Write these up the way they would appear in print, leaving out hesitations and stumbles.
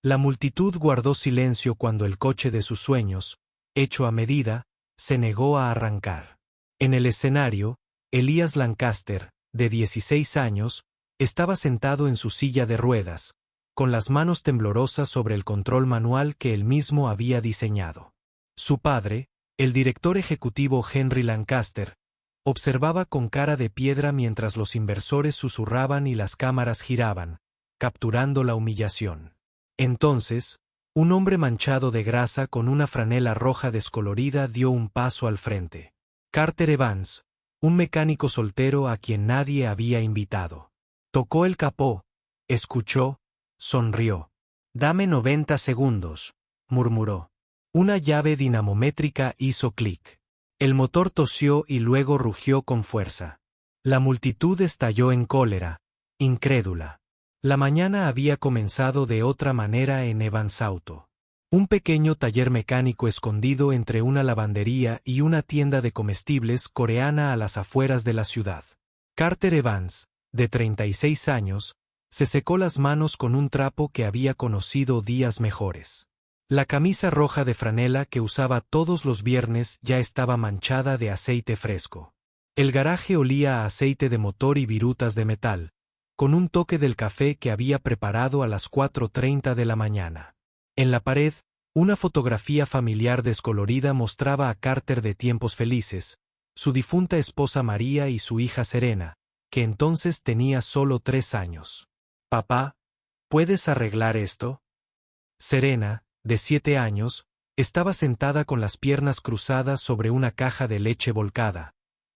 La multitud guardó silencio cuando el coche de sus sueños, hecho a medida, se negó a arrancar. En el escenario, Elías Lancaster, de 16 años, estaba sentado en su silla de ruedas, con las manos temblorosas sobre el control manual que él mismo había diseñado. Su padre, el director ejecutivo Henry Lancaster, observaba con cara de piedra mientras los inversores susurraban y las cámaras giraban, capturando la humillación. Entonces, un hombre manchado de grasa con una franela roja descolorida dio un paso al frente. Carter Evans, un mecánico soltero a quien nadie había invitado. Tocó el capó, escuchó, sonrió. «Dame 90 segundos», murmuró. Una llave dinamométrica hizo clic. El motor tosió y luego rugió con fuerza. La multitud estalló en cólera, incrédula. La mañana había comenzado de otra manera en Evans Auto. Un pequeño taller mecánico escondido entre una lavandería y una tienda de comestibles coreana a las afueras de la ciudad. Carter Evans, de 36 años, se secó las manos con un trapo que había conocido días mejores. La camisa roja de franela que usaba todos los viernes ya estaba manchada de aceite fresco. El garaje olía a aceite de motor y virutas de metal, con un toque del café que había preparado a las 4:30 de la mañana. En la pared, una fotografía familiar descolorida mostraba a Carter de tiempos felices, su difunta esposa María y su hija Serena, que entonces tenía solo 3 años. «Papá, ¿puedes arreglar esto?». Serena, de 7 años, estaba sentada con las piernas cruzadas sobre una caja de leche volcada,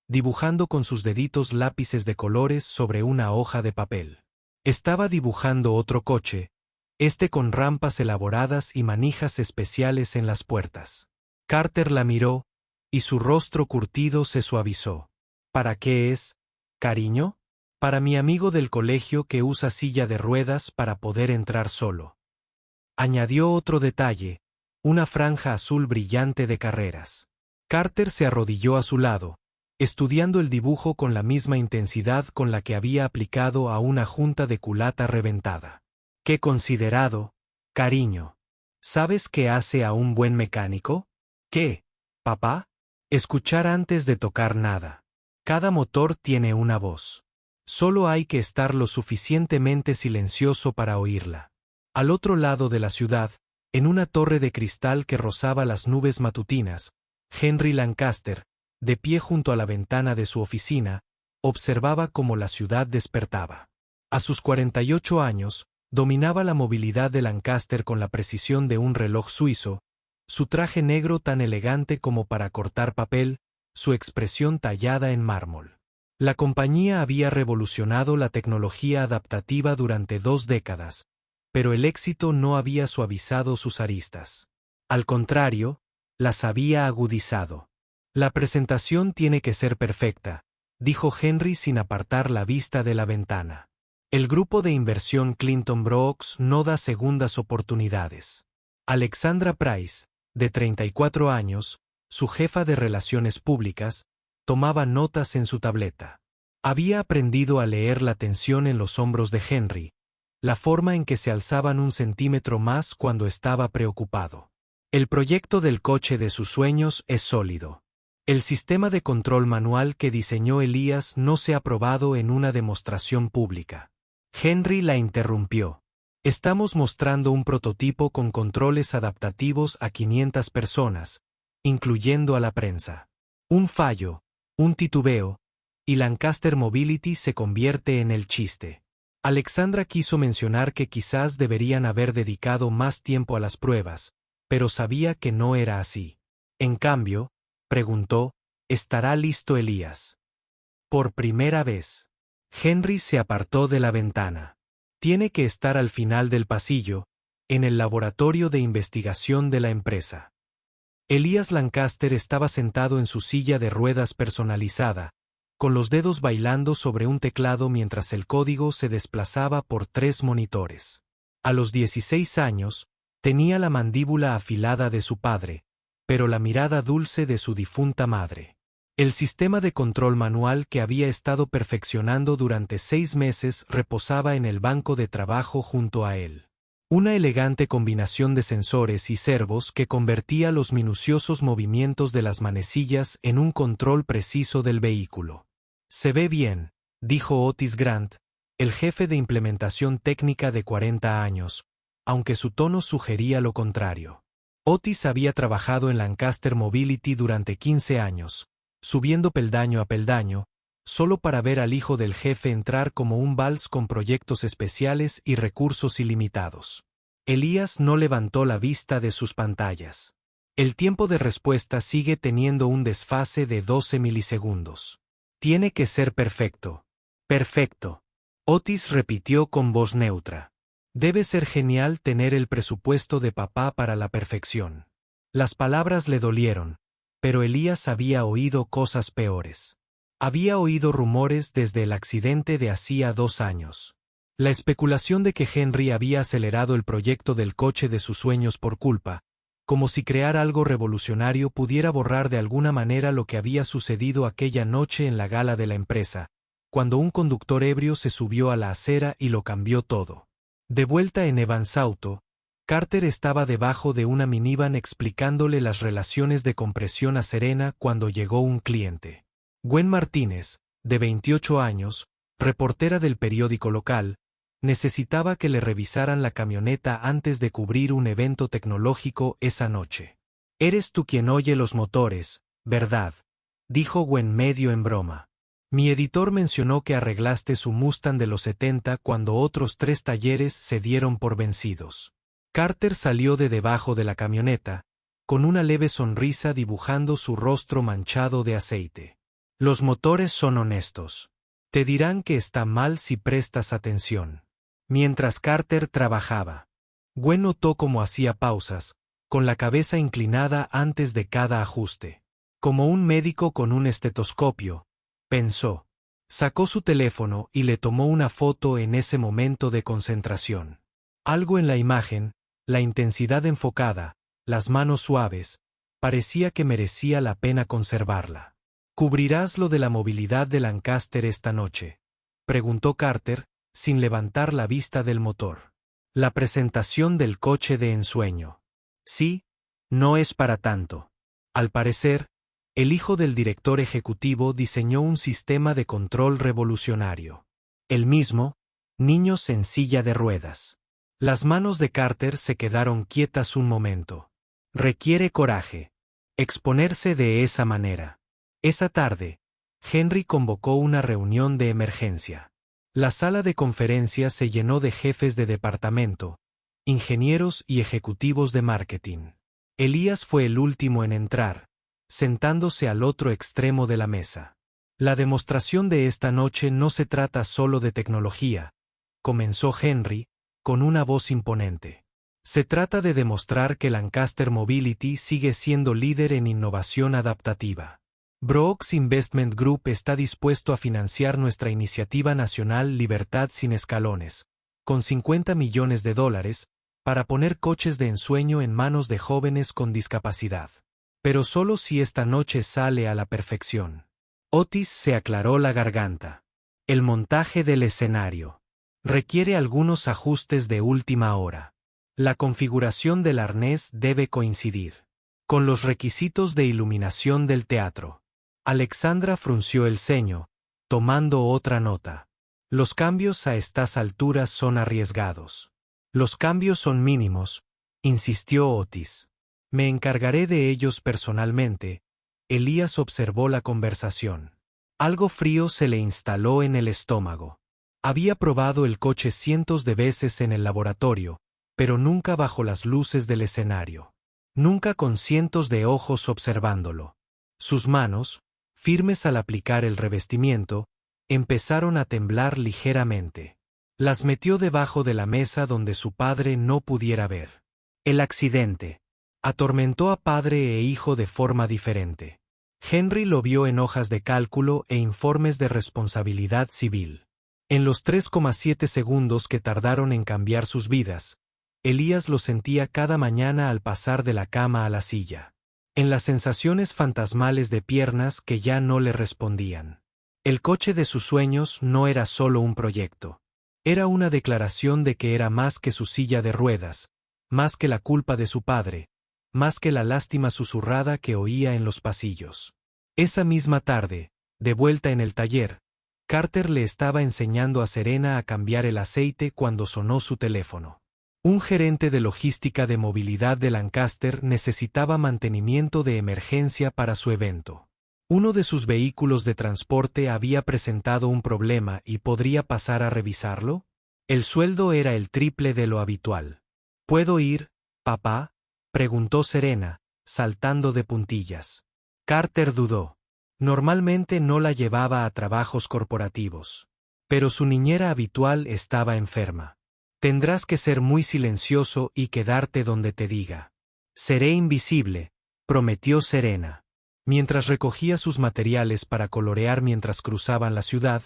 dibujando con sus deditos lápices de colores sobre una hoja de papel. Estaba dibujando otro coche, este con rampas elaboradas y manijas especiales en las puertas. Carter la miró, y su rostro curtido se suavizó. «¿Para qué es, cariño?». «Para mi amigo del colegio que usa silla de ruedas para poder entrar solo». Añadió otro detalle, una franja azul brillante de carreras. Carter se arrodilló a su lado, estudiando el dibujo con la misma intensidad con la que había aplicado a una junta de culata reventada. «Qué considerado, cariño. ¿Sabes qué hace a un buen mecánico?». «¿Qué, papá?». «Escuchar antes de tocar nada. Cada motor tiene una voz. Solo hay que estar lo suficientemente silencioso para oírla». Al otro lado de la ciudad, en una torre de cristal que rozaba las nubes matutinas, Henry Lancaster, de pie junto a la ventana de su oficina, observaba cómo la ciudad despertaba. A sus 48 años, dominaba la movilidad de Lancaster con la precisión de un reloj suizo, su traje negro tan elegante como para cortar papel, su expresión tallada en mármol. La compañía había revolucionado la tecnología adaptativa durante 2 décadas, pero el éxito no había suavizado sus aristas. Al contrario, las había agudizado. «La presentación tiene que ser perfecta», dijo Henry sin apartar la vista de la ventana. «El grupo de inversión Clinton Brooks no da segundas oportunidades». Alexandra Price, de 34 años, su jefa de relaciones públicas, tomaba notas en su tableta. Había aprendido a leer la tensión en los hombros de Henry, la forma en que se alzaban 1 centímetro más cuando estaba preocupado. «El proyecto del coche de sus sueños es sólido. El sistema de control manual que diseñó Elías no se ha probado en una demostración pública». Henry la interrumpió. «Estamos mostrando un prototipo con controles adaptativos a 500 personas, incluyendo a la prensa. Un fallo, un titubeo, y Lancaster Mobility se convierte en el chiste». Alexandra quiso mencionar que quizás deberían haber dedicado más tiempo a las pruebas, pero sabía que no era así. En cambio, preguntó, «¿Estará listo Elías?». Por primera vez. Henry se apartó de la ventana. «Tiene que estar al final del pasillo, en el laboratorio de investigación de la empresa». Elías Lancaster estaba sentado en su silla de ruedas personalizada, con los dedos bailando sobre un teclado mientras el código se desplazaba por 3 monitores. A los 16 años, tenía la mandíbula afilada de su padre, pero la mirada dulce de su difunta madre. El sistema de control manual que había estado perfeccionando durante 6 meses reposaba en el banco de trabajo junto a él. Una elegante combinación de sensores y servos que convertía los minuciosos movimientos de las manecillas en un control preciso del vehículo. «Se ve bien», dijo Otis Grant, el jefe de implementación técnica de 40 años, aunque su tono sugería lo contrario. Otis había trabajado en Lancaster Mobility durante 15 años, subiendo peldaño a peldaño, solo para ver al hijo del jefe entrar como un vals con proyectos especiales y recursos ilimitados. Elías no levantó la vista de sus pantallas. El tiempo de respuesta sigue teniendo un desfase de 12 milisegundos. Tiene que ser perfecto. Perfecto. Otis repitió con voz neutra. Debe ser genial tener el presupuesto de papá para la perfección. Las palabras le dolieron, pero Elías había oído cosas peores. Había oído rumores desde el accidente de hacía 2 años. La especulación de que Henry había acelerado el proyecto del coche de sus sueños por culpa, como si crear algo revolucionario pudiera borrar de alguna manera lo que había sucedido aquella noche en la gala de la empresa, cuando un conductor ebrio se subió a la acera y lo cambió todo. De vuelta en Evans Auto, Carter estaba debajo de una minivan explicándole las relaciones de compresión a Serena cuando llegó un cliente. Gwen Martínez, de 28 años, reportera del periódico local, necesitaba que le revisaran la camioneta antes de cubrir un evento tecnológico esa noche. «Eres tú quien oye los motores, ¿verdad?», dijo Gwen medio en broma. «Mi editor mencionó que arreglaste su Mustang de los 70 cuando otros 3 talleres se dieron por vencidos». Carter salió de debajo de la camioneta, con una leve sonrisa dibujando su rostro manchado de aceite. «Los motores son honestos. Te dirán que está mal si prestas atención». Mientras Carter trabajaba, Gwen notó cómo hacía pausas, con la cabeza inclinada antes de cada ajuste. Como un médico con un estetoscopio, pensó. Sacó su teléfono y le tomó una foto en ese momento de concentración. Algo en la imagen, la intensidad enfocada, las manos suaves, parecía que merecía la pena conservarla. «¿Cubrirás lo de la movilidad de Lancaster esta noche?», preguntó Carter, sin levantar la vista del motor. «La presentación del coche de ensueño». «Sí, no es para tanto». Al parecer, el hijo del director ejecutivo diseñó un sistema de control revolucionario. El mismo, niños en silla de ruedas. Las manos de Carter se quedaron quietas un momento. Requiere coraje. Exponerse de esa manera. Esa tarde, Henry convocó una reunión de emergencia. La sala de conferencias se llenó de jefes de departamento, ingenieros y ejecutivos de marketing. Elías fue el último en entrar, sentándose al otro extremo de la mesa. «La demostración de esta noche no se trata solo de tecnología», comenzó Henry, con una voz imponente. «Se trata de demostrar que Lancaster Mobility sigue siendo líder en innovación adaptativa. Brooks Investment Group está dispuesto a financiar nuestra iniciativa nacional Libertad sin escalones, con $50 millones, para poner coches de ensueño en manos de jóvenes con discapacidad. Pero solo si esta noche sale a la perfección». Otis se aclaró la garganta. «El montaje del escenario requiere algunos ajustes de última hora. La configuración del arnés debe coincidir con los requisitos de iluminación del teatro». Alexandra frunció el ceño, tomando otra nota. «Los cambios a estas alturas son arriesgados». «Los cambios son mínimos», insistió Otis. «Me encargaré de ellos personalmente». Elías observó la conversación. Algo frío se le instaló en el estómago. Había probado el coche cientos de veces en el laboratorio, pero nunca bajo las luces del escenario. Nunca con cientos de ojos observándolo. Sus manos, firmes al aplicar el revestimiento, empezaron a temblar ligeramente. Las metió debajo de la mesa donde su padre no pudiera ver. El accidente atormentó a padre e hijo de forma diferente. Henry lo vio en hojas de cálculo e informes de responsabilidad civil. En los 3,7 segundos que tardaron en cambiar sus vidas, Elías lo sentía cada mañana al pasar de la cama a la silla. En las sensaciones fantasmales de piernas que ya no le respondían. El coche de sus sueños no era solo un proyecto. Era una declaración de que era más que su silla de ruedas, más que la culpa de su padre, más que la lástima susurrada que oía en los pasillos. Esa misma tarde, de vuelta en el taller, Carter le estaba enseñando a Serena a cambiar el aceite cuando sonó su teléfono. Un gerente de logística de movilidad de Lancaster necesitaba mantenimiento de emergencia para su evento. Uno de sus vehículos de transporte había presentado un problema y podría pasar a revisarlo. El sueldo era el triple de lo habitual. ¿Puedo ir, papá?, preguntó Serena, saltando de puntillas. Carter dudó. Normalmente no la llevaba a trabajos corporativos. Pero su niñera habitual estaba enferma. Tendrás que ser muy silencioso y quedarte donde te diga. Seré invisible, prometió Serena. Mientras recogía sus materiales para colorear mientras cruzaban la ciudad,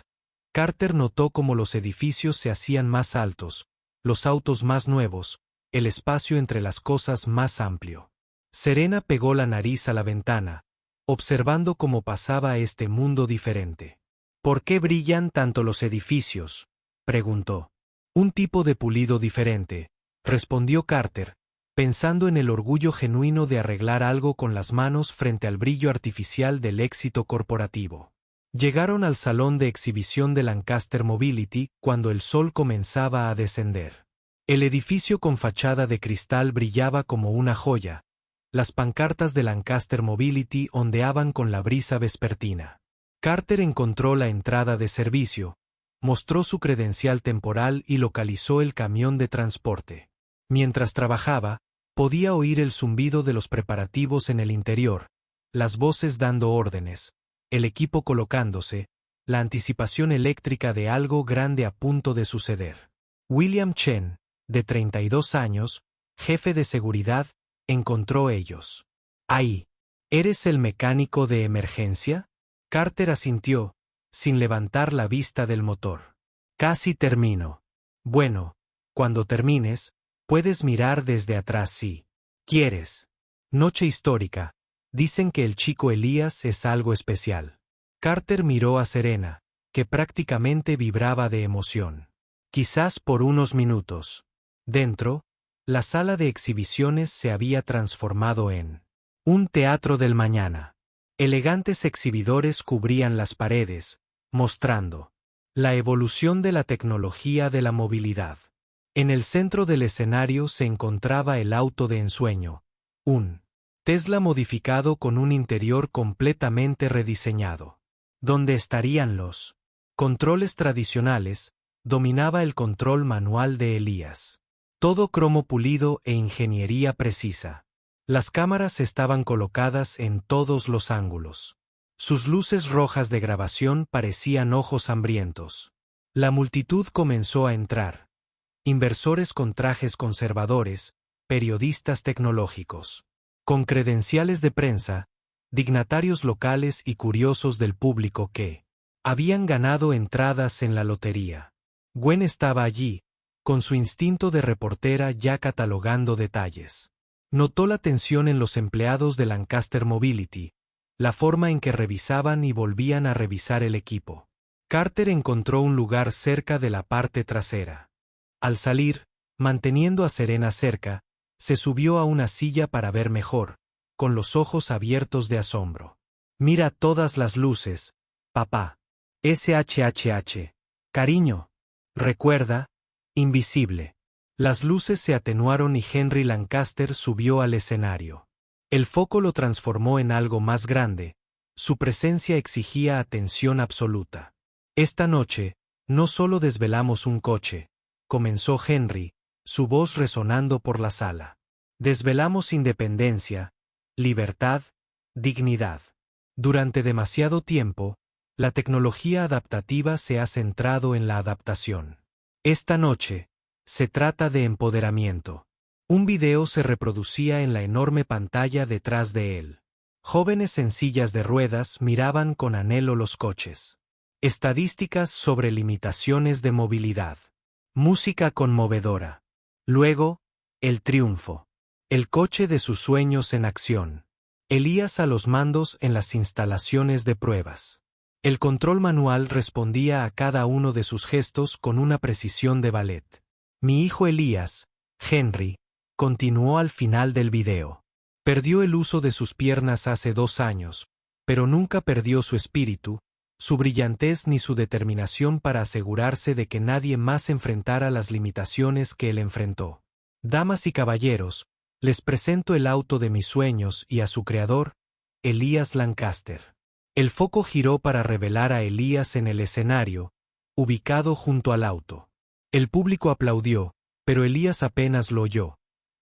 Carter notó cómo los edificios se hacían más altos, los autos más nuevos, el espacio entre las cosas más amplio. Serena pegó la nariz a la ventana, observando cómo pasaba este mundo diferente. ¿Por qué brillan tanto los edificios?, preguntó. Un tipo de pulido diferente, respondió Carter, pensando en el orgullo genuino de arreglar algo con las manos frente al brillo artificial del éxito corporativo. Llegaron al salón de exhibición de Lancaster Mobility cuando el sol comenzaba a descender. El edificio con fachada de cristal brillaba como una joya. Las pancartas de Lancaster Mobility ondeaban con la brisa vespertina. Carter encontró la entrada de servicio, mostró su credencial temporal y localizó el camión de transporte. Mientras trabajaba, podía oír el zumbido de los preparativos en el interior, las voces dando órdenes, el equipo colocándose, la anticipación eléctrica de algo grande a punto de suceder. William Chen, de 32 años, jefe de seguridad, encontró ellos. Ahí. ¿Eres el mecánico de emergencia? Carter asintió, sin levantar la vista del motor. Casi termino. Bueno, cuando termines, puedes mirar desde atrás si quieres. Noche histórica. Dicen que el chico Elías es algo especial. Carter miró a Serena, que prácticamente vibraba de emoción. Quizás por unos minutos. Dentro, la sala de exhibiciones se había transformado en un teatro del mañana. Elegantes exhibidores cubrían las paredes, mostrando la evolución de la tecnología de la movilidad. En el centro del escenario se encontraba el auto de ensueño, un Tesla modificado con un interior completamente rediseñado. Donde estarían los controles tradicionales, dominaba el control manual de Elías. Todo cromo pulido e ingeniería precisa. Las cámaras estaban colocadas en todos los ángulos. Sus luces rojas de grabación parecían ojos hambrientos. La multitud comenzó a entrar. Inversores con trajes conservadores, periodistas tecnológicos, con credenciales de prensa, dignatarios locales y curiosos del público que habían ganado entradas en la lotería. Gwen estaba allí, con su instinto de reportera ya catalogando detalles. Notó la tensión en los empleados de Lancaster Mobility, la forma en que revisaban y volvían a revisar el equipo. Carter encontró un lugar cerca de la parte trasera. Al salir, manteniendo a Serena cerca, se subió a una silla para ver mejor, con los ojos abiertos de asombro. Mira todas las luces, papá. SHHH. Cariño. Recuerda, invisible. Las luces se atenuaron y Henry Lancaster subió al escenario. El foco lo transformó en algo más grande. Su presencia exigía atención absoluta. Esta noche, no solo desvelamos un coche, comenzó Henry, su voz resonando por la sala. Desvelamos independencia, libertad, dignidad. Durante demasiado tiempo, la tecnología adaptativa se ha centrado en la adaptación. Esta noche, se trata de empoderamiento. Un video se reproducía en la enorme pantalla detrás de él. Jóvenes en sillas de ruedas miraban con anhelo los coches. Estadísticas sobre limitaciones de movilidad. Música conmovedora. Luego, el triunfo. El coche de sus sueños en acción. Elías a los mandos en las instalaciones de pruebas. El control manual respondía a cada uno de sus gestos con una precisión de ballet. Mi hijo Elías, Henry, continuó al final del video. Perdió el uso de sus piernas hace 2 años, pero nunca perdió su espíritu, su brillantez ni su determinación para asegurarse de que nadie más enfrentara las limitaciones que él enfrentó. Damas y caballeros, les presento el auto de mis sueños y a su creador, Elías Lancaster. El foco giró para revelar a Elías en el escenario, ubicado junto al auto. El público aplaudió, pero Elías apenas lo oyó.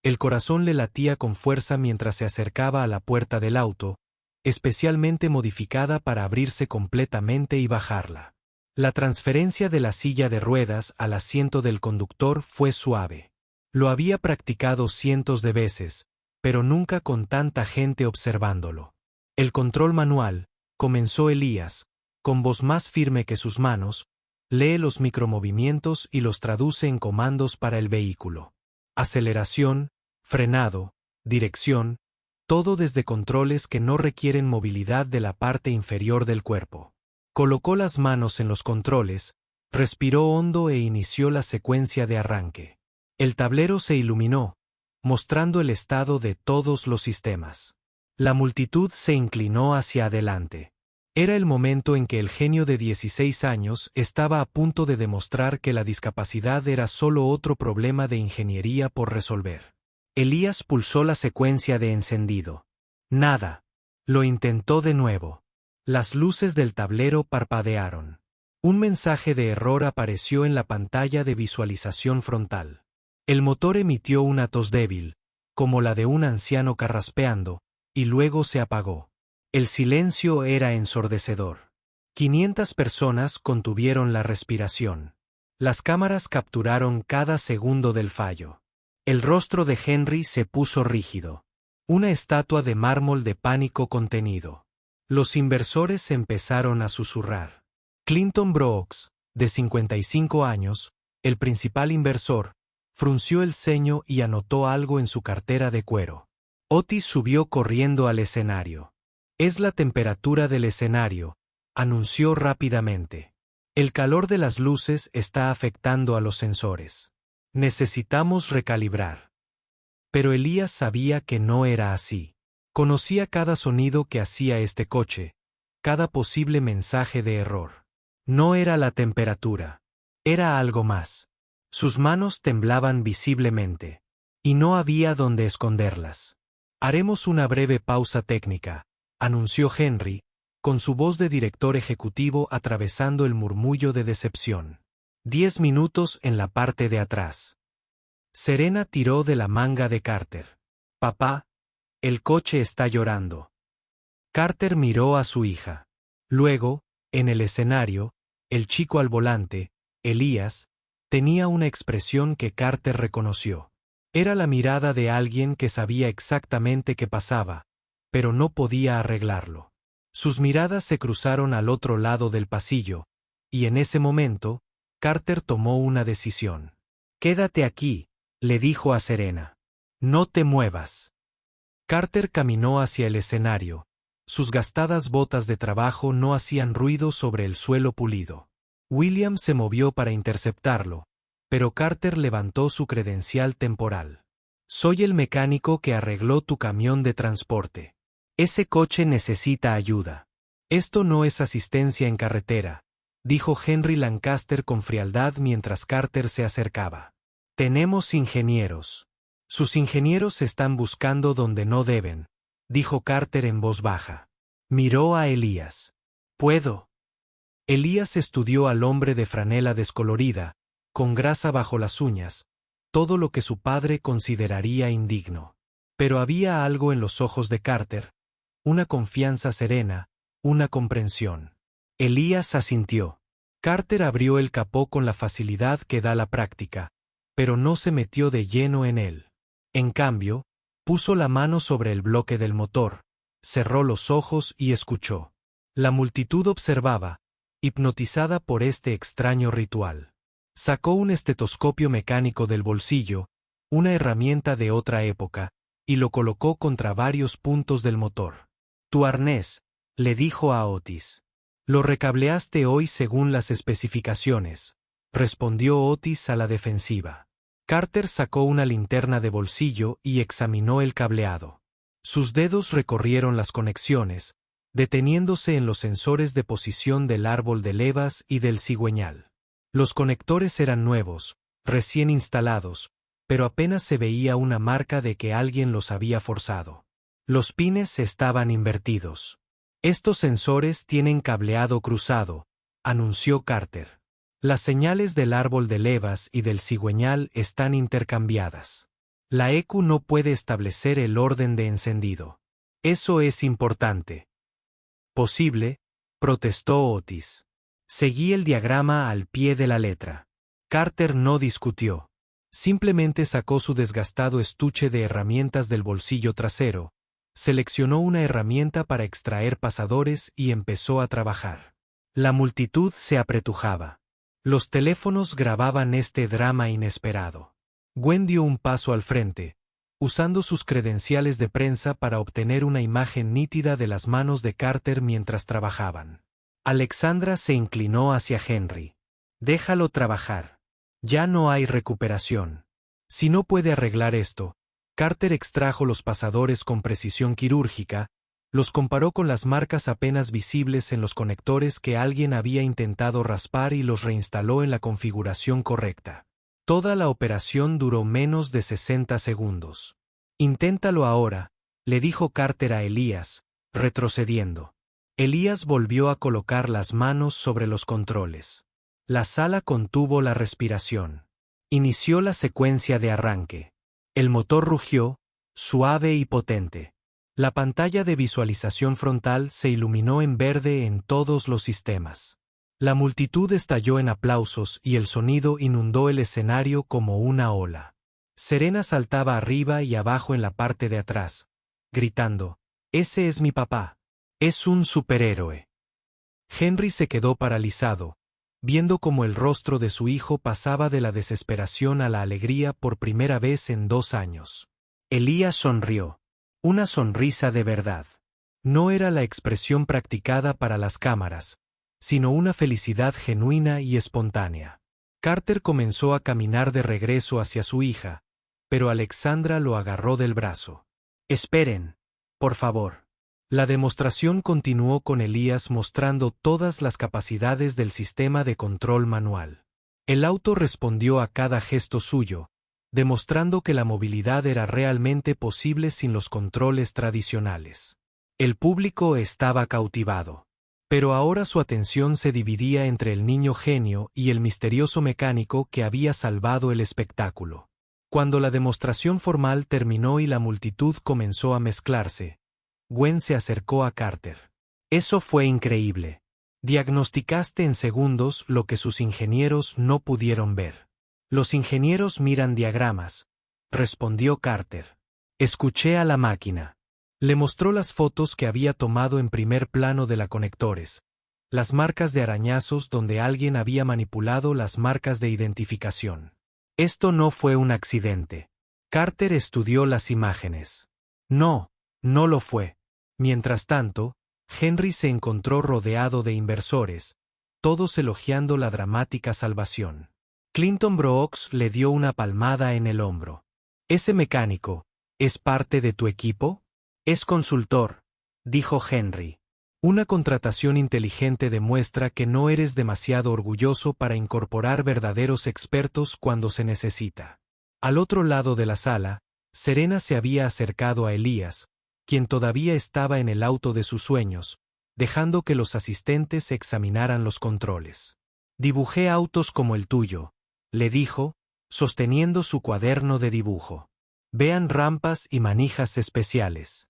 El corazón le latía con fuerza mientras se acercaba a la puerta del auto, especialmente modificada para abrirse completamente y bajarla. La transferencia de la silla de ruedas al asiento del conductor fue suave. Lo había practicado cientos de veces, pero nunca con tanta gente observándolo. El control manual, comenzó Elías, con voz más firme que sus manos, lee los micromovimientos y los traduce en comandos para el vehículo. Aceleración, frenado, dirección, todo desde controles que no requieren movilidad de la parte inferior del cuerpo. Colocó las manos en los controles, respiró hondo e inició la secuencia de arranque. El tablero se iluminó, mostrando el estado de todos los sistemas. La multitud se inclinó hacia adelante. Era el momento en que el genio de 16 años estaba a punto de demostrar que la discapacidad era solo otro problema de ingeniería por resolver. Elías pulsó la secuencia de encendido. Nada. Lo intentó de nuevo. Las luces del tablero parpadearon. Un mensaje de error apareció en la pantalla de visualización frontal. El motor emitió una tos débil, como la de un anciano carraspeando, y luego se apagó. El silencio era ensordecedor. 500 personas contuvieron la respiración. Las cámaras capturaron cada segundo del fallo. El rostro de Henry se puso rígido. Una estatua de mármol de pánico contenido. Los inversores empezaron a susurrar. Clinton Brooks, de 55 años, el principal inversor, frunció el ceño y anotó algo en su cartera de cuero. Otis subió corriendo al escenario. Es la temperatura del escenario, anunció rápidamente. El calor de las luces está afectando a los sensores. Necesitamos recalibrar. Pero Elías sabía que no era así. Conocía cada sonido que hacía este coche, cada posible mensaje de error. No era la temperatura. Era algo más. Sus manos temblaban visiblemente. Y no había dónde esconderlas. Haremos una breve pausa técnica, anunció Henry, con su voz de director ejecutivo atravesando el murmullo de decepción. 10 minutos en la parte de atrás. Serena tiró de la manga de Carter. Papá, el coche está llorando. Carter miró a su hija. Luego, en el escenario, el chico al volante, Elías, tenía una expresión que Carter reconoció. Era la mirada de alguien que sabía exactamente qué pasaba, pero no podía arreglarlo. Sus miradas se cruzaron al otro lado del pasillo, y en ese momento, Carter tomó una decisión. Quédate aquí, le dijo a Serena. No te muevas. Carter caminó hacia el escenario. Sus gastadas botas de trabajo no hacían ruido sobre el suelo pulido. William se movió para interceptarlo, pero Carter levantó su credencial temporal. Soy el mecánico que arregló tu camión de transporte. Ese coche necesita ayuda. Esto no es asistencia en carretera, dijo Henry Lancaster con frialdad mientras Carter se acercaba. Tenemos ingenieros. Sus ingenieros están buscando donde no deben, dijo Carter en voz baja. Miró a Elías. ¿Puedo? Elías estudió al hombre de franela descolorida, con grasa bajo las uñas, todo lo que su padre consideraría indigno. Pero había algo en los ojos de Carter, una confianza serena, una comprensión. Elías asintió. Carter abrió el capó con la facilidad que da la práctica, pero no se metió de lleno en él. En cambio, puso la mano sobre el bloque del motor, cerró los ojos y escuchó. La multitud observaba, hipnotizada por este extraño ritual. Sacó un estetoscopio mecánico del bolsillo, una herramienta de otra época, y lo colocó contra varios puntos del motor. Tu arnés, le dijo a Otis. Lo recableaste hoy según las especificaciones, respondió Otis a la defensiva. Carter sacó una linterna de bolsillo y examinó el cableado. Sus dedos recorrieron las conexiones, deteniéndose en los sensores de posición del árbol de levas y del cigüeñal. Los conectores eran nuevos, recién instalados, pero apenas se veía una marca de que alguien los había forzado. Los pines estaban invertidos. Estos sensores tienen cableado cruzado, anunció Carter. Las señales del árbol de levas y del cigüeñal están intercambiadas. La EQ no puede establecer el orden de encendido. Eso es importante. Posible, protestó Otis. Seguí el diagrama al pie de la letra. Carter no discutió. Simplemente sacó su desgastado estuche de herramientas del bolsillo trasero, seleccionó una herramienta para extraer pasadores y empezó a trabajar. La multitud se apretujaba. Los teléfonos grababan este drama inesperado. Gwen dio un paso al frente, usando sus credenciales de prensa para obtener una imagen nítida de las manos de Carter mientras trabajaban. Alexandra se inclinó hacia Henry. Déjalo trabajar. Ya no hay recuperación. Si no puede arreglar esto, Carter extrajo los pasadores con precisión quirúrgica, los comparó con las marcas apenas visibles en los conectores que alguien había intentado raspar y los reinstaló en la configuración correcta. Toda la operación duró menos de 60 segundos. Inténtalo ahora, le dijo Carter a Elías, retrocediendo. Elías volvió a colocar las manos sobre los controles. La sala contuvo la respiración. Inició la secuencia de arranque. El motor rugió, suave y potente. La pantalla de visualización frontal se iluminó en verde en todos los sistemas. La multitud estalló en aplausos y el sonido inundó el escenario como una ola. Serena saltaba arriba y abajo en la parte de atrás, gritando, «¡Ese es mi papá! ¡Es un superhéroe!». Henry se quedó paralizado, viendo cómo el rostro de su hijo pasaba de la desesperación a la alegría por primera vez en 2 años. Elías sonrió. Una sonrisa de verdad. No era la expresión practicada para las cámaras, sino una felicidad genuina y espontánea. Carter comenzó a caminar de regreso hacia su hija, pero Alexandra lo agarró del brazo. «Esperen, por favor». La demostración continuó con Elías mostrando todas las capacidades del sistema de control manual. El auto respondió a cada gesto suyo, demostrando que la movilidad era realmente posible sin los controles tradicionales. El público estaba cautivado. Pero ahora su atención se dividía entre el niño genio y el misterioso mecánico que había salvado el espectáculo. Cuando la demostración formal terminó y la multitud comenzó a mezclarse, Gwen se acercó a Carter. «Eso fue increíble. Diagnosticaste en segundos lo que sus ingenieros no pudieron ver». «Los ingenieros miran diagramas», respondió Carter. «Escuché a la máquina». Le mostró las fotos que había tomado en primer plano de la conectores, las marcas de arañazos donde alguien había manipulado las marcas de identificación. Esto no fue un accidente. Carter estudió las imágenes. No, no lo fue. Mientras tanto, Henry se encontró rodeado de inversores, todos elogiando la dramática salvación. Clinton Brooks le dio una palmada en el hombro. «¿Ese mecánico es parte de tu equipo?» «Es consultor», dijo Henry. «Una contratación inteligente demuestra que no eres demasiado orgulloso para incorporar verdaderos expertos cuando se necesita». Al otro lado de la sala, Serena se había acercado a Elías, quien todavía estaba en el auto de sus sueños, dejando que los asistentes examinaran los controles. «Dibujé autos como el tuyo», le dijo, sosteniendo su cuaderno de dibujo. «Vean rampas y manijas especiales».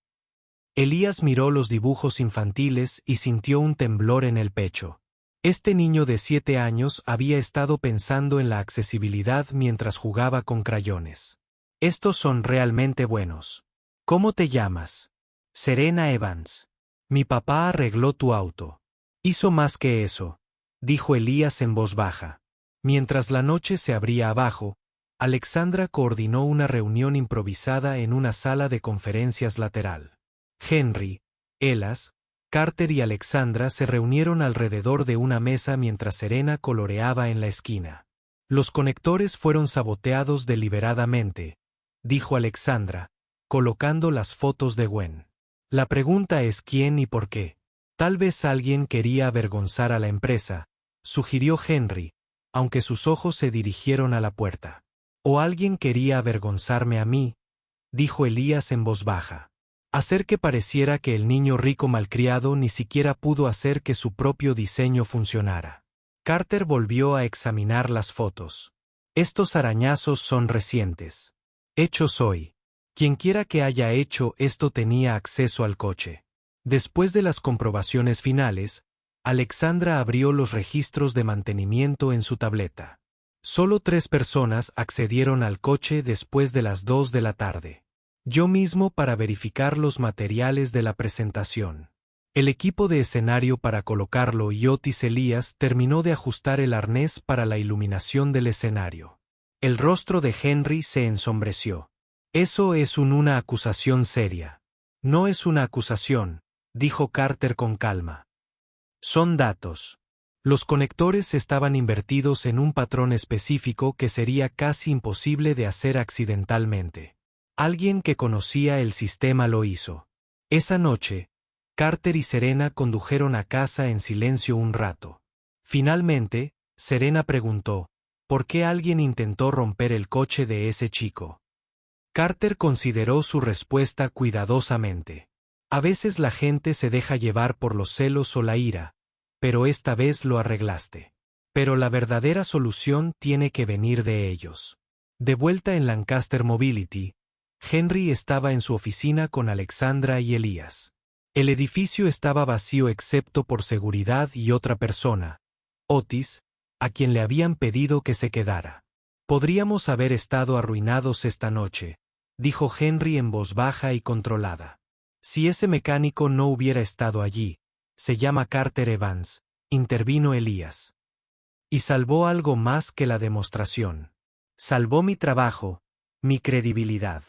Elías miró los dibujos infantiles y sintió un temblor en el pecho. Este niño de 7 años había estado pensando en la accesibilidad mientras jugaba con crayones. «Estos son realmente buenos. ¿Cómo te llamas?» «Serena Evans. Mi papá arregló tu auto». «Hizo más que eso», dijo Elías en voz baja. Mientras la noche se abría abajo, Alexandra coordinó una reunión improvisada en una sala de conferencias lateral. Henry, Elas, Carter y Alexandra se reunieron alrededor de una mesa mientras Serena coloreaba en la esquina. Los conectores fueron saboteados deliberadamente, dijo Alexandra, colocando las fotos de Gwen. La pregunta es quién y por qué. Tal vez alguien quería avergonzar a la empresa, sugirió Henry, aunque sus ojos se dirigieron a la puerta. O alguien quería avergonzarme a mí, dijo Elías en voz baja. Hacer que pareciera que el niño rico malcriado ni siquiera pudo hacer que su propio diseño funcionara. Carter volvió a examinar las fotos. Estos arañazos son recientes. Hechos hoy. Quienquiera que haya hecho esto tenía acceso al coche. Después de las comprobaciones finales, Alexandra abrió los registros de mantenimiento en su tableta. Solo 3 personas accedieron al coche después de las 2 de la tarde. Yo mismo para verificar los materiales de la presentación. El equipo de escenario para colocarlo y Otis Elías terminó de ajustar el arnés para la iluminación del escenario. El rostro de Henry se ensombreció. Eso es una acusación seria. No es una acusación, dijo Carter con calma. Son datos. Los conectores estaban invertidos en un patrón específico que sería casi imposible de hacer accidentalmente. Alguien que conocía el sistema lo hizo. Esa noche, Carter y Serena condujeron a casa en silencio un rato. Finalmente, Serena preguntó, ¿por qué alguien intentó romper el coche de ese chico? Carter consideró su respuesta cuidadosamente. A veces la gente se deja llevar por los celos o la ira, pero esta vez lo arreglaste. Pero la verdadera solución tiene que venir de ellos. De vuelta en Lancaster Mobility, Henry estaba en su oficina con Alexandra y Elías. El edificio estaba vacío excepto por seguridad y otra persona, Otis, a quien le habían pedido que se quedara. Podríamos haber estado arruinados esta noche, dijo Henry en voz baja y controlada. Si ese mecánico no hubiera estado allí, se llama Carter Evans, intervino Elías. Y salvó algo más que la demostración. Salvó mi trabajo, mi credibilidad.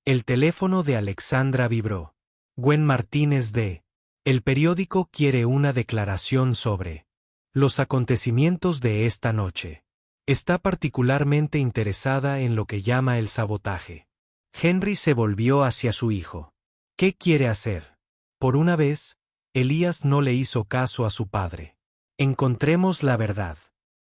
El teléfono de Alexandra vibró. Gwen Martínez de El Periódico quiere una declaración sobre los acontecimientos de esta noche. Está particularmente interesada en lo que llama el sabotaje. Henry se volvió hacia su hijo. ¿Qué quiere hacer? Por una vez, Elías no le hizo caso a su padre. Encontremos la verdad.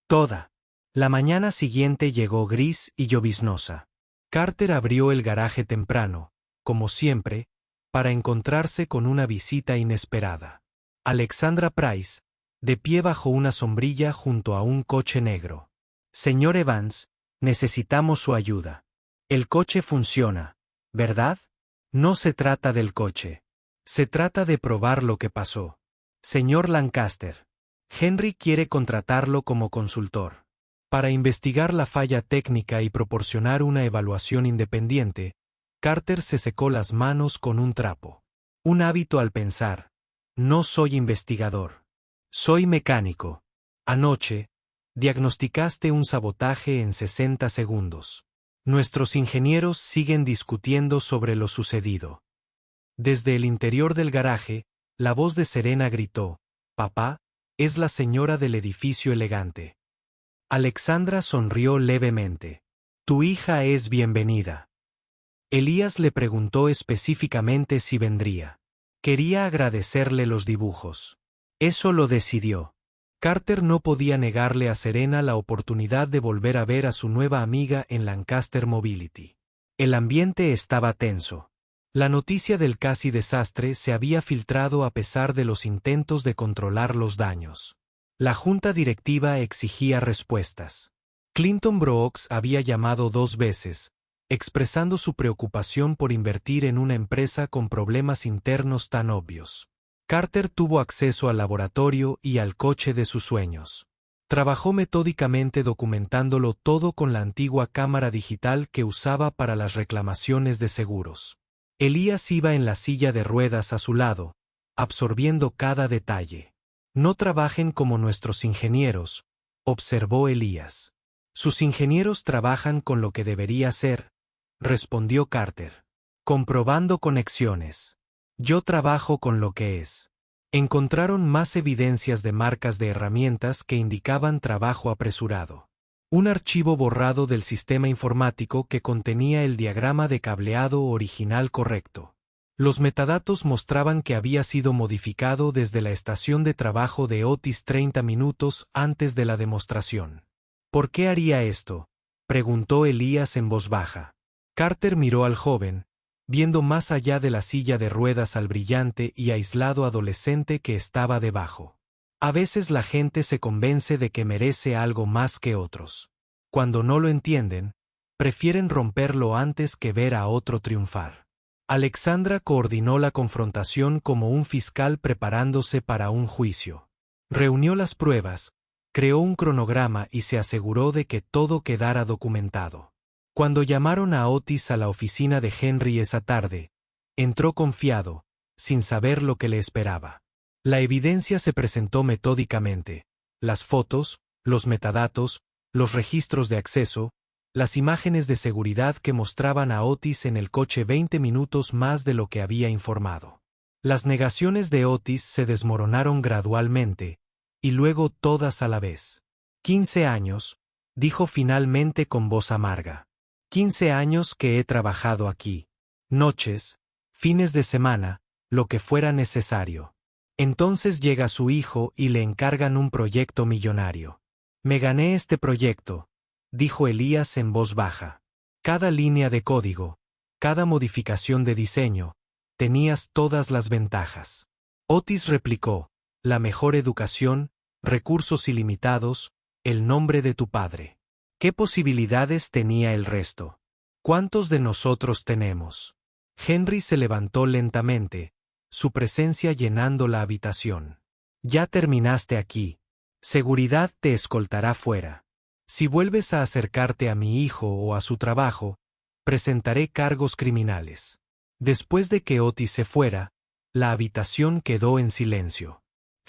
Toda. La mañana siguiente llegó gris y lloviznosa. Carter abrió el garaje temprano, como siempre, para encontrarse con una visita inesperada. Alexandra Price, de pie bajo una sombrilla junto a un coche negro. Señor Evans, necesitamos su ayuda. El coche funciona, ¿verdad? No se trata del coche. Se trata de probar lo que pasó. Señor Lancaster. Henry quiere contratarlo como consultor. Para investigar la falla técnica y proporcionar una evaluación independiente, Carter se secó las manos con un trapo. Un hábito al pensar. No soy investigador. Soy mecánico. Anoche, diagnosticaste un sabotaje en 60 segundos. Nuestros ingenieros siguen discutiendo sobre lo sucedido. Desde el interior del garaje, la voz de Serena gritó, «Papá, es la señora del edificio elegante». Alexandra sonrió levemente. «Tu hija es bienvenida». Elías le preguntó específicamente si vendría. Quería agradecerle los dibujos. Eso lo decidió. Carter no podía negarle a Serena la oportunidad de volver a ver a su nueva amiga en Lancaster Mobility. El ambiente estaba tenso. La noticia del casi desastre se había filtrado a pesar de los intentos de controlar los daños. La junta directiva exigía respuestas. Clinton Brooks había llamado 2 veces, expresando su preocupación por invertir en una empresa con problemas internos tan obvios. Carter tuvo acceso al laboratorio y al coche de sus sueños. Trabajó metódicamente documentándolo todo con la antigua cámara digital que usaba para las reclamaciones de seguros. Elías iba en la silla de ruedas a su lado, absorbiendo cada detalle. No trabajen como nuestros ingenieros, observó Elías. Sus ingenieros trabajan con lo que debería ser, respondió Carter. Comprobando conexiones. Yo trabajo con lo que es. Encontraron más evidencias de marcas de herramientas que indicaban trabajo apresurado. Un archivo borrado del sistema informático que contenía el diagrama de cableado original correcto. Los metadatos mostraban que había sido modificado desde la estación de trabajo de Otis 30 minutos antes de la demostración. ¿Por qué haría esto?, preguntó Elías en voz baja. Carter miró al joven, viendo más allá de la silla de ruedas al brillante y aislado adolescente que estaba debajo. A veces la gente se convence de que merece algo más que otros. Cuando no lo entienden, prefieren romperlo antes que ver a otro triunfar. Alexandra coordinó la confrontación como un fiscal preparándose para un juicio. Reunió las pruebas, creó un cronograma y se aseguró de que todo quedara documentado. Cuando llamaron a Otis a la oficina de Henry esa tarde, entró confiado, sin saber lo que le esperaba. La evidencia se presentó metódicamente: las fotos, los metadatos, los registros de acceso, las imágenes de seguridad que mostraban a Otis en el coche 20 minutos más de lo que había informado. Las negaciones de Otis se desmoronaron gradualmente, y luego todas a la vez. 15 años, dijo finalmente con voz amarga. 15 años que he trabajado aquí. Noches, fines de semana, lo que fuera necesario. Entonces llega su hijo y le encargan un proyecto millonario. Me gané este proyecto, dijo Elías en voz baja. Cada línea de código, cada modificación de diseño, tenías todas las ventajas. Otis replicó: la mejor educación, recursos ilimitados, el nombre de tu padre. ¿Qué posibilidades tenía el resto? ¿Cuántos de nosotros tenemos? Henry se levantó lentamente, su presencia llenando la habitación. Ya terminaste aquí. Seguridad te escoltará fuera. Si vuelves a acercarte a mi hijo o a su trabajo, presentaré cargos criminales. Después de que Otis se fuera, la habitación quedó en silencio.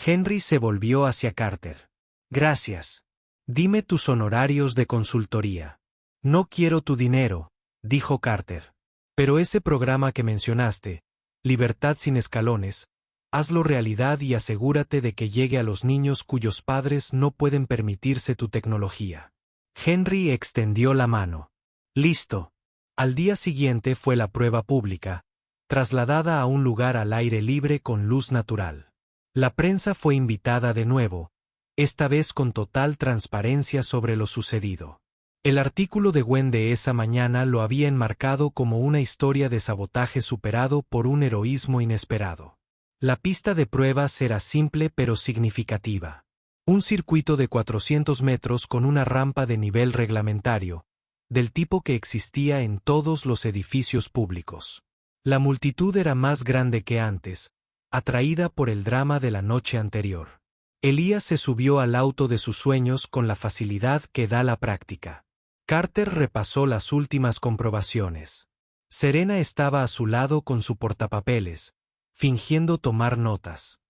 Henry se volvió hacia Carter. Gracias. Dime tus honorarios de consultoría. No quiero tu dinero, dijo Carter. Pero ese programa que mencionaste, Libertad sin escalones, hazlo realidad y asegúrate de que llegue a los niños cuyos padres no pueden permitirse tu tecnología. Henry extendió la mano. Listo. Al día siguiente fue la prueba pública, trasladada a un lugar al aire libre con luz natural. La prensa fue invitada de nuevo, esta vez con total transparencia sobre lo sucedido. El artículo de Gwen de esa mañana lo había enmarcado como una historia de sabotaje superado por un heroísmo inesperado. La pista de pruebas era simple pero significativa. Un circuito de 400 metros con una rampa de nivel reglamentario, del tipo que existía en todos los edificios públicos. La multitud era más grande que antes, atraída por el drama de la noche anterior. Elías se subió al auto de sus sueños con la facilidad que da la práctica. Carter repasó las últimas comprobaciones. Serena estaba a su lado con su portapapeles, fingiendo tomar notas.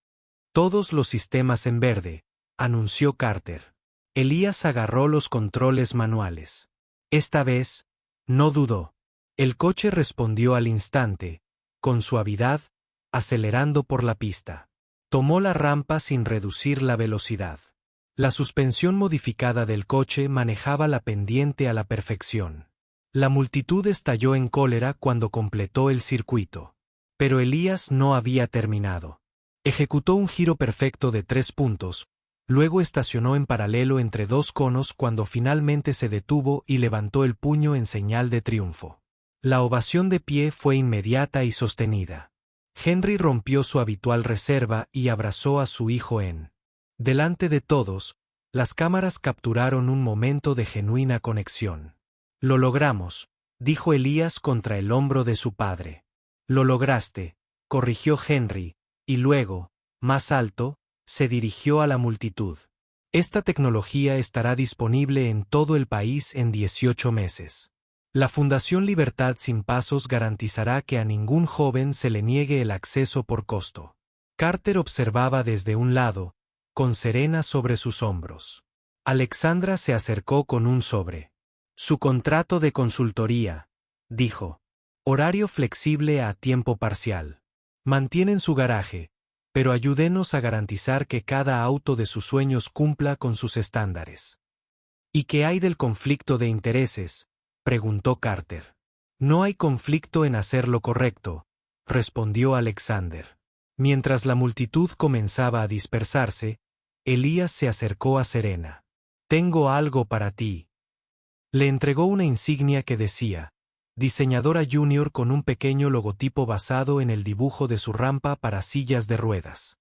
Todos los sistemas en verde, anunció Carter. Elías agarró los controles manuales. Esta vez, no dudó. El coche respondió al instante, con suavidad, acelerando por la pista. Tomó la rampa sin reducir la velocidad. La suspensión modificada del coche manejaba la pendiente a la perfección. La multitud estalló en cólera cuando completó el circuito. Pero Elías no había terminado. Ejecutó un giro perfecto de 3 puntos, luego estacionó en paralelo entre 2 conos cuando finalmente se detuvo y levantó el puño en señal de triunfo. La ovación de pie fue inmediata y sostenida. Henry rompió su habitual reserva y abrazó a su hijo en. Delante de todos, las cámaras capturaron un momento de genuina conexión. Lo logramos, dijo Elías contra el hombro de su padre. Lo lograste, corrigió Henry, y luego, más alto, se dirigió a la multitud. Esta tecnología estará disponible en todo el país en 18 meses. La Fundación Libertad Sin Pasos garantizará que a ningún joven se le niegue el acceso por costo. Carter observaba desde un lado, con Serena sobre sus hombros. Alexandra se acercó con un sobre. Su contrato de consultoría, dijo. Horario flexible a tiempo parcial. Mantienen su garaje, pero ayúdenos a garantizar que cada auto de sus sueños cumpla con sus estándares. ¿Y qué hay del conflicto de intereses?, preguntó Carter. No hay conflicto en hacer lo correcto, respondió Alexander. Mientras la multitud comenzaba a dispersarse, Elías se acercó a Serena. Tengo algo para ti. Le entregó una insignia que decía, diseñadora junior, con un pequeño logotipo basado en el dibujo de su rampa para sillas de ruedas.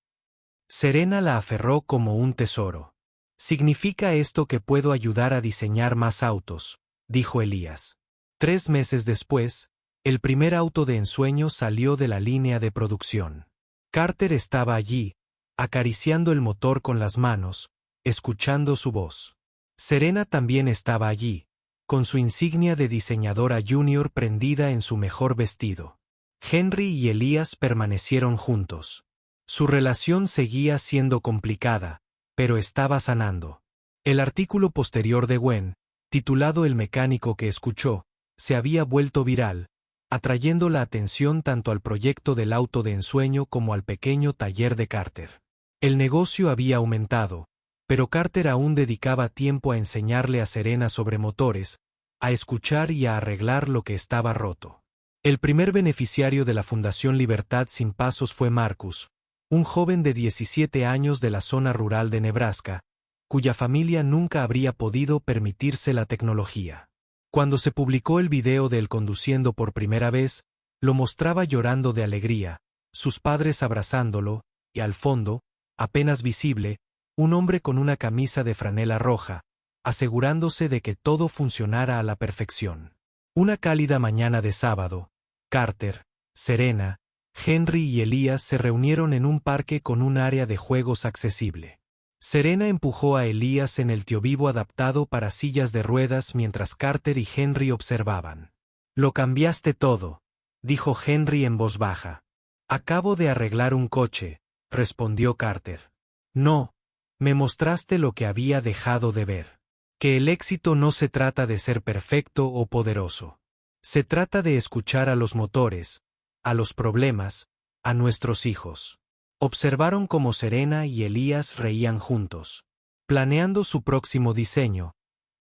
Serena la aferró como un tesoro. Significa esto que puedo ayudar a diseñar más autos, dijo Elías. 3 meses después, el primer auto de ensueño salió de la línea de producción. Carter estaba allí, acariciando el motor con las manos, escuchando su voz. Serena también estaba allí, con su insignia de diseñadora junior prendida en su mejor vestido. Henry y Elías permanecieron juntos. Su relación seguía siendo complicada, pero estaba sanando. El artículo posterior de Gwen, titulado El mecánico que escuchó, se había vuelto viral, atrayendo la atención tanto al proyecto del auto de ensueño como al pequeño taller de Carter. El negocio había aumentado, pero Carter aún dedicaba tiempo a enseñarle a Serena sobre motores, a escuchar y a arreglar lo que estaba roto. El primer beneficiario de la Fundación Libertad Sin Pasos fue Marcus, un joven de 17 años de la zona rural de Nebraska, cuya familia nunca habría podido permitirse la tecnología. Cuando se publicó el video de él conduciendo por primera vez, lo mostraba llorando de alegría, sus padres abrazándolo, y al fondo, apenas visible, un hombre con una camisa de franela roja, asegurándose de que todo funcionara a la perfección. Una cálida mañana de sábado, Carter, Serena, Henry y Elías se reunieron en un parque con un área de juegos accesible. Serena empujó a Elías en el tío-vivo adaptado para sillas de ruedas mientras Carter y Henry observaban. Lo cambiaste todo, dijo Henry en voz baja. Acabo de arreglar un coche, respondió Carter. No, me mostraste lo que había dejado de ver. Que el éxito no se trata de ser perfecto o poderoso. Se trata de escuchar a los motores, a los problemas, a nuestros hijos. Observaron cómo Serena y Elías reían juntos, planeando su próximo diseño,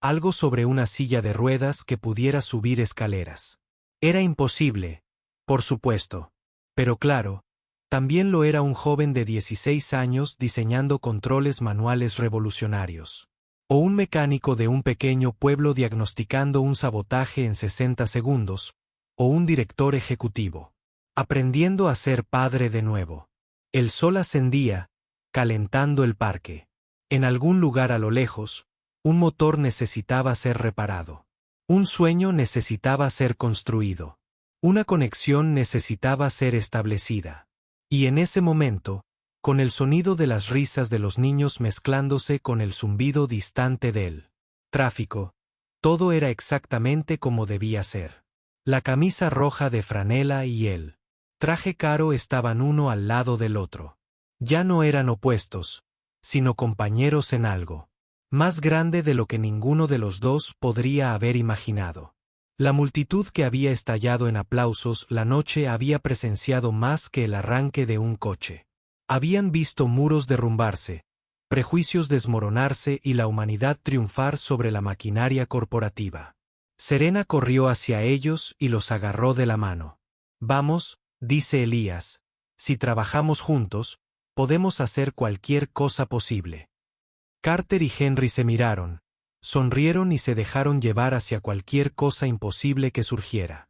algo sobre una silla de ruedas que pudiera subir escaleras. Era imposible, por supuesto, pero claro, también lo era un joven de 16 años diseñando controles manuales revolucionarios. O un mecánico de un pequeño pueblo diagnosticando un sabotaje en 60 segundos, o un director ejecutivo, aprendiendo a ser padre de nuevo. El sol ascendía, calentando el parque. En algún lugar a lo lejos, un motor necesitaba ser reparado. Un sueño necesitaba ser construido. Una conexión necesitaba ser establecida. Y en ese momento, con el sonido de las risas de los niños mezclándose con el zumbido distante del tráfico, todo era exactamente como debía ser. La camisa roja de franela y el traje caro estaban uno al lado del otro. Ya no eran opuestos, sino compañeros en algo más grande de lo que ninguno de los dos podría haber imaginado. La multitud que había estallado en aplausos la noche había presenciado más que el arranque de un coche. Habían visto muros derrumbarse, prejuicios desmoronarse y la humanidad triunfar sobre la maquinaria corporativa. Serena corrió hacia ellos y los agarró de la mano. Vamos, dice Elías, si trabajamos juntos, podemos hacer cualquier cosa posible. Carter y Henry se miraron, sonrieron y se dejaron llevar hacia cualquier cosa imposible que surgiera.